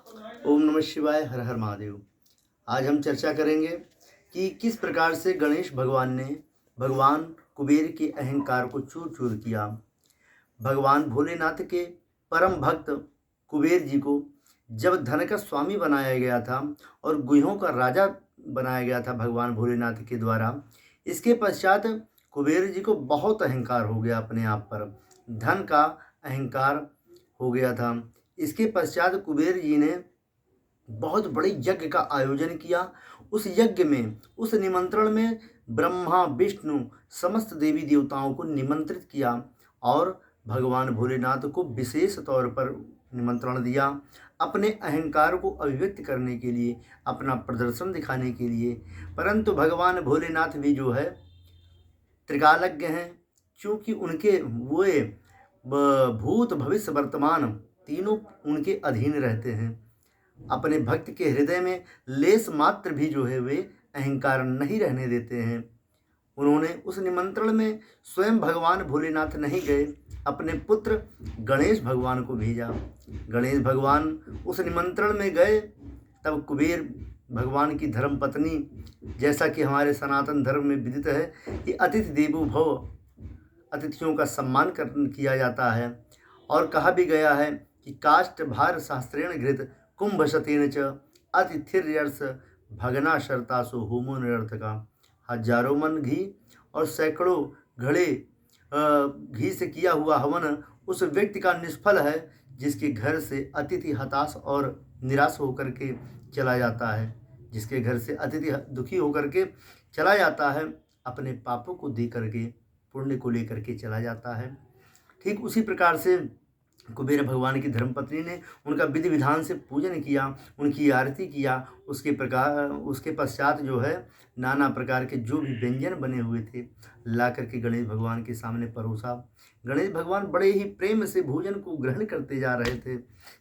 ओम नमः शिवाय, हर हर महादेव। आज हम चर्चा करेंगे कि किस प्रकार से गणेश भगवान ने भगवान कुबेर के अहंकार को चूर चूर किया। भगवान भोलेनाथ के परम भक्त कुबेर जी को जब धन का स्वामी बनाया गया था और गुह्यों का राजा बनाया गया था भगवान भोलेनाथ के द्वारा, इसके पश्चात कुबेर जी को बहुत अहंकार हो गया, अपने आप पर धन का अहंकार हो गया था। इसके पश्चात कुबेर जी ने बहुत बड़े यज्ञ का आयोजन किया। उस यज्ञ में, उस निमंत्रण में ब्रह्मा, विष्णु, समस्त देवी देवताओं को निमंत्रित किया और भगवान भोलेनाथ को विशेष तौर पर निमंत्रण दिया, अपने अहंकार को अभिव्यक्त करने के लिए, अपना प्रदर्शन दिखाने के लिए। परंतु भगवान भोलेनाथ भी जो है त्रिकालज्ञ हैं, क्योंकि उनके वे भूत, भविष्य, वर्तमान तीनों उनके अधीन रहते हैं। अपने भक्त के हृदय में लेस मात्र भी जो है वे अहंकार नहीं रहने देते हैं। उन्होंने उस निमंत्रण में स्वयं भगवान भोलेनाथ नहीं गए, अपने पुत्र गणेश भगवान को भेजा। गणेश भगवान उस निमंत्रण में गए, तब कुबेर भगवान की धर्मपत्नी, जैसा कि हमारे सनातन धर्म में विदित है कि अतिथि देवो भव, अतिथियों का सम्मान किया जाता है। और कहा भी गया है कि काष्ठ भार शास्त्रेण घृत कुंभशतेन च अतिथिर्यर्स भगना शर्तासु होमो निरर्थका। हजारों मन घी और सैकड़ों घड़े घी से किया हुआ हवन उस व्यक्ति का निष्फल है, जिसके घर से अतिथि हताश और निराश होकर के चला जाता है। जिसके घर से अतिथि दुखी होकर के चला जाता है, अपने पापों को दे करके, पुण्य को लेकर के चला जाता है। ठीक उसी प्रकार से कुबेर भगवान की धर्मपत्नी ने उनका विधि विधान से पूजन किया, उनकी आरती किया। उसके पश्चात जो है नाना प्रकार के जो भी व्यंजन बने हुए थे ला करके गणेश भगवान के सामने परोसा। गणेश भगवान बड़े ही प्रेम से भोजन को ग्रहण करते जा रहे थे।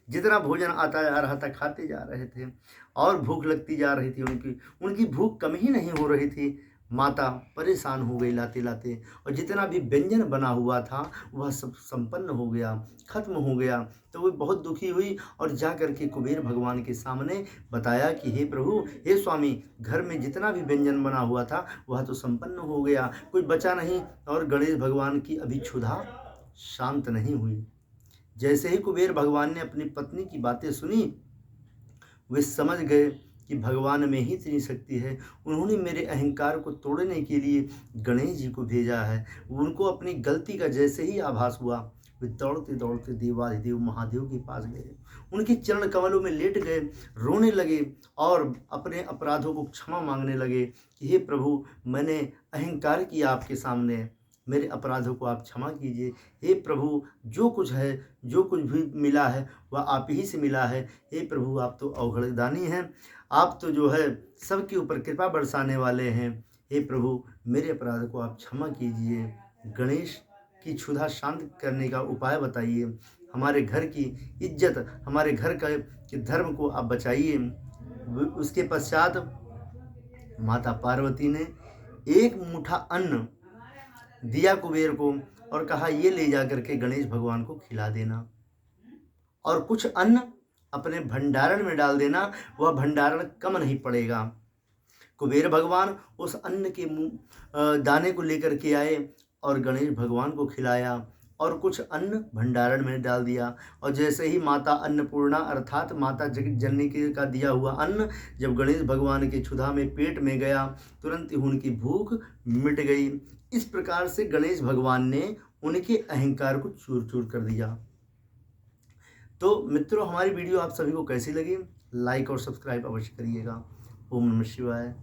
जितना भोजन आता जा रहा था खाते जा रहे थे और भूख लगती जा रही थी। उनकी भूख कम ही नहीं हो रही थी। माता परेशान हो गई लाते लाते, और जितना भी व्यंजन बना हुआ था वह सब संपन्न हो गया, खत्म हो गया। तो वो बहुत दुखी हुई और जा करके कुबेर भगवान के सामने बताया कि हे प्रभु, हे स्वामी, घर में जितना भी व्यंजन बना हुआ था वह तो संपन्न हो गया, कुछ बचा नहीं। और गणेश भगवान की अभी क्षुधा शांत नहीं हुई। जैसे ही कुबेर भगवान ने अपनी पत्नी की बातें सुनी, वे समझ गए कि भगवान में ही इतनी शक्ति है। उन्होंने मेरे अहंकार को तोड़ने के लिए गणेश जी को भेजा है। उनको अपनी गलती का जैसे ही आभास हुआ, वे दौड़ते दौड़ते देवाधिदेव महादेव के पास गए, उनके चरण कमलों में लेट गए, रोने लगे और अपने अपराधों को क्षमा मांगने लगे कि हे प्रभु, मैंने अहंकार किया आपके सामने, मेरे अपराधों को आप क्षमा कीजिए। हे प्रभु, जो कुछ है, जो कुछ भी मिला है वह आप ही से मिला है। हे प्रभु, आप तो अवघड़दानी हैं, आप तो जो है सबके ऊपर कृपा बरसाने वाले हैं। हे प्रभु, मेरे अपराध को आप क्षमा कीजिए। गणेश की क्षुधा शांत करने का उपाय बताइए। हमारे घर की इज्जत, हमारे घर का के धर्म को आप बचाइए। उसके पश्चात माता पार्वती ने एक मुट्ठा अन्न दिया कुबेर को और कहा, ये ले जा करके गणेश भगवान को खिला देना और कुछ अन्न अपने भंडारण में डाल देना, वह भंडारण कम नहीं पड़ेगा। कुबेर भगवान उस अन्न के दाने को लेकर के आए और गणेश भगवान को खिलाया और कुछ अन्न भंडारण में डाल दिया। और जैसे ही माता अन्नपूर्णा अर्थात माता जगत जननी के का दिया हुआ अन्न जब गणेश भगवान के क्षुधा में पेट में गया, तुरंत ही उनकी भूख मिट गई। इस प्रकार से गणेश भगवान ने उनके अहंकार को चूर चूर कर दिया। तो मित्रों, हमारी वीडियो आप सभी को कैसी लगी? लाइक और सब्सक्राइब अवश्य करिएगा। ओम नमः शिवाय।